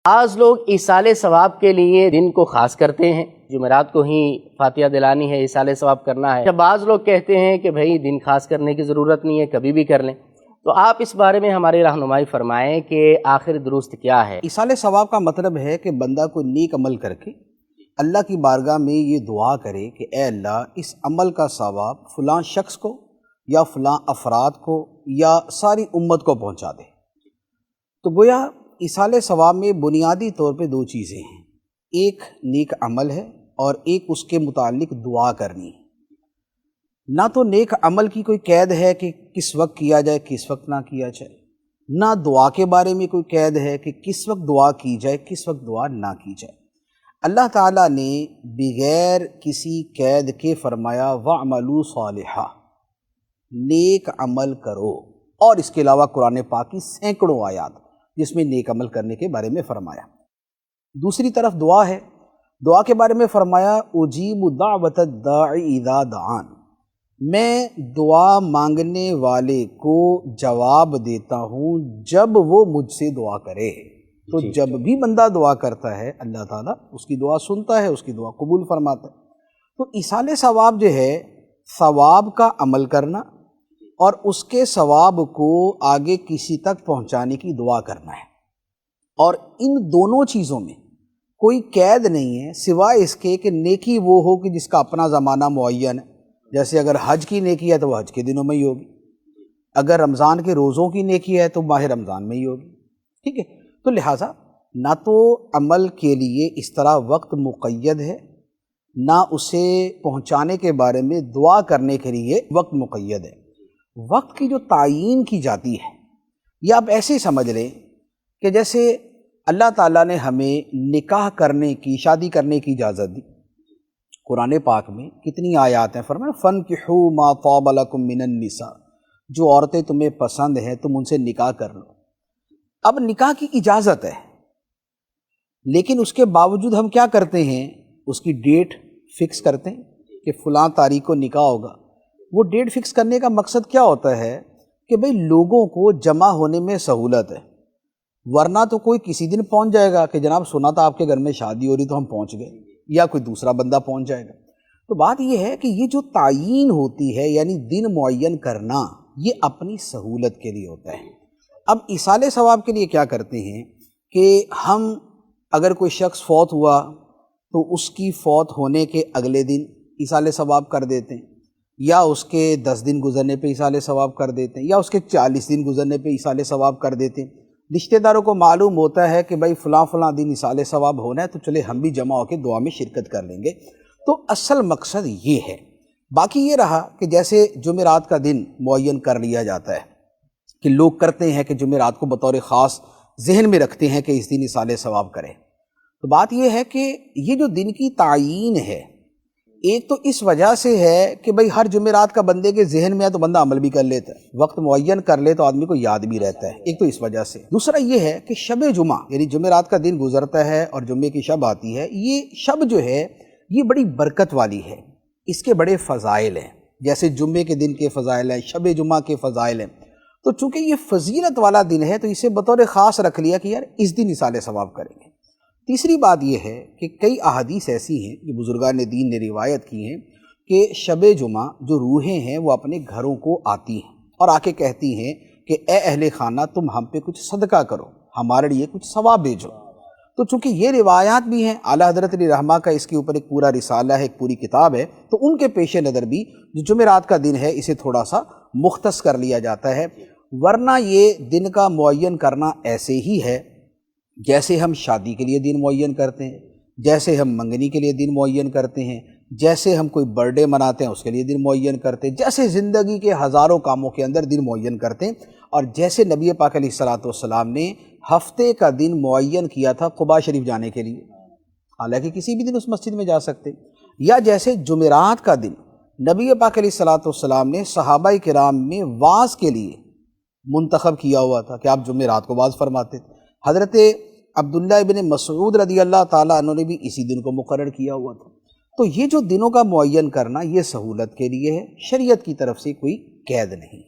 بعض لوگ ایصال ثواب کے لیے دن کو خاص کرتے ہیں، جمعرات کو ہی فاتحہ دلانی ہے، ایصال ثواب کرنا ہے۔ جب بعض لوگ کہتے ہیں کہ بھئی دن خاص کرنے کی ضرورت نہیں ہے، کبھی بھی کر لیں، تو آپ اس بارے میں ہماری رہنمائی فرمائیں کہ آخر درست کیا ہے؟ ایصال ثواب کا مطلب ہے کہ بندہ کوئی نیک عمل کر کے اللہ کی بارگاہ میں یہ دعا کرے کہ اے اللہ اس عمل کا ثواب فلاں شخص کو یا فلاں افراد کو یا ساری امت کو پہنچا دے۔ تو گویا ایصال ثواب میں بنیادی طور پہ دو چیزیں ہیں، ایک نیک عمل ہے اور ایک اس کے متعلق دعا کرنی ہے۔ نہ تو نیک عمل کی کوئی قید ہے کہ کس وقت کیا جائے کس وقت نہ کیا جائے، نہ دعا کے بارے میں کوئی قید ہے کہ کس وقت دعا کی جائے کس وقت دعا نہ کی جائے۔ اللہ تعالیٰ نے بغیر کسی قید کے فرمایا وَاعْمَلُوا صَالِحًا، نیک عمل کرو، اور اس کے علاوہ قرآن پاک کی سینکڑوں آیات جس میں نیک عمل کرنے کے بارے میں فرمایا۔ دوسری طرف دعا ہے، دعا کے بارے میں فرمایا اجیب دعوت الداعی اذا دعان، میں دعا مانگنے والے کو جواب دیتا ہوں جب وہ مجھ سے دعا کرے۔ تو جب بھی بندہ دعا کرتا ہے اللہ تعالیٰ اس کی دعا سنتا ہے، اس کی دعا قبول فرماتا ہے۔ تو ایصال ثواب جو ہے ثواب کا عمل کرنا اور اس کے ثواب کو آگے کسی تک پہنچانے کی دعا کرنا ہے، اور ان دونوں چیزوں میں کوئی قید نہیں ہے سوائے اس کے کہ نیکی وہ ہو کہ جس کا اپنا زمانہ معین ہے۔ جیسے اگر حج کی نیکی ہے تو وہ حج کے دنوں میں ہی ہوگی، اگر رمضان کے روزوں کی نیکی ہے تو ماہ رمضان میں ہی ہوگی، ٹھیک ہے۔ تو لہٰذا نہ تو عمل کے لیے اس طرح وقت مقید ہے، نہ اسے پہنچانے کے بارے میں دعا کرنے کے لیے وقت مقید ہے۔ وقت کی جو تعیین کی جاتی ہے یہ آپ ایسے سمجھ لیں کہ جیسے اللہ تعالیٰ نے ہمیں نکاح کرنے کی، شادی کرنے کی اجازت دی۔ قرآن پاک میں کتنی آیات ہیں، فرمایا فَانْكِحُوا مَا طَابَ لَكُم مِّنَ النِّسَاءِ، جو عورتیں تمہیں پسند ہیں تم ان سے نکاح کر لو۔ اب نکاح کی اجازت ہے، لیکن اس کے باوجود ہم کیا کرتے ہیں، اس کی ڈیٹ فکس کرتے ہیں کہ فلاں تاریخ کو نکاح ہوگا۔ وہ ڈیٹ فکس کرنے کا مقصد کیا ہوتا ہے کہ بھئی لوگوں کو جمع ہونے میں سہولت ہے، ورنہ تو کوئی کسی دن پہنچ جائے گا کہ جناب سنا تھا آپ کے گھر میں شادی ہو رہی تو ہم پہنچ گئے، یا کوئی دوسرا بندہ پہنچ جائے گا۔ تو بات یہ ہے کہ یہ جو تعیین ہوتی ہے یعنی دن معین کرنا، یہ اپنی سہولت کے لیے ہوتا ہے۔ اب ایصال ثواب کے لیے کیا کرتے ہیں کہ ہم اگر کوئی شخص فوت ہوا تو اس کی فوت ہونے کے اگلے دن ایصال ثواب کر دیتے ہیں، یا اس کے 10 دن گزرنے پہ ایصال ثواب کر دیتے ہیں، یا اس کے 40 دن گزرنے پہ ایصال ثواب کر دیتے ہیں۔ رشتہ داروں کو معلوم ہوتا ہے کہ بھائی فلاں فلاں دن ایصال ثواب ہونا ہے تو چلے ہم بھی جمع ہو کے دعا میں شرکت کر لیں گے۔ تو اصل مقصد یہ ہے۔ باقی یہ رہا کہ جیسے جمعرات کا دن معین کر لیا جاتا ہے کہ لوگ کرتے ہیں کہ جمعرات کو بطور خاص ذہن میں رکھتے ہیں کہ اس دن ایصال ثواب کریں۔ تو بات یہ ہے کہ یہ جو دن کی تعیین ہے ایک تو اس وجہ سے ہے کہ بھئی ہر جمعرات کا بندے کے ذہن میں ہے تو بندہ عمل بھی کر لیتا ہے، وقت معین کر لے تو آدمی کو یاد بھی رہتا ہے، ایک تو اس وجہ سے۔ دوسرا یہ ہے کہ شب جمعہ یعنی جمعرات کا دن گزرتا ہے اور جمعے کی شب آتی ہے، یہ شب جو ہے یہ بڑی برکت والی ہے، اس کے بڑے فضائل ہیں، جیسے جمعے کے دن کے فضائل ہیں، شب جمعہ کے فضائل ہیں۔ تو چونکہ یہ فضیلت والا دن ہے تو اسے بطور خاص رکھ لیا کہ یار اس دن ایصال ثواب کریں گے۔ تیسری بات یہ ہے کہ کئی احادیث ایسی ہیں جو بزرگان دین نے روایت کی ہیں کہ شب جمعہ جو روحیں ہیں وہ اپنے گھروں کو آتی ہیں اور آ کے کہتی ہیں کہ اے اہل خانہ تم ہم پہ کچھ صدقہ کرو، ہمارے لیے کچھ ثواب بھیجو۔ تو چونکہ یہ روایات بھی ہیں، اعلیٰ حضرت علی رحمہ کا اس کے اوپر ایک پورا رسالہ ہے، ایک پوری کتاب ہے، تو ان کے پیش نظر بھی جو جمعرات کا دن ہے اسے تھوڑا سا مختص کر لیا جاتا ہے، ورنہ یہ دن کا معین کرنا ایسے ہی ہے جیسے ہم شادی کے لیے دن معین کرتے ہیں، جیسے ہم منگنی کے لیے دن معین کرتے ہیں، جیسے ہم کوئی برتھ ڈے مناتے ہیں اس کے لیے دن معین کرتے ہیں، جیسے زندگی کے ہزاروں کاموں کے اندر دن معین کرتے ہیں، اور جیسے نبی پاک علیہ الصلوۃ والسلام نے ہفتے کا دن معین کیا تھا قباء شریف جانے کے لیے، حالانکہ کسی بھی دن اس مسجد میں جا سکتے، یا جیسے جمعرات کا دن نبی پاک علیہ الصلوۃ والسلام نے صحابہ کرام میں وعظ کے لیے منتخب کیا ہوا تھا کہ آپ جمعرات کو وعظ فرماتے تھے۔ حضرت عبداللہ ابن مسعود رضی اللہ تعالیٰ عنہ نے بھی اسی دن کو مقرر کیا ہوا تھا۔ تو یہ جو دنوں کا معین کرنا یہ سہولت کے لیے ہے، شریعت کی طرف سے کوئی قید نہیں۔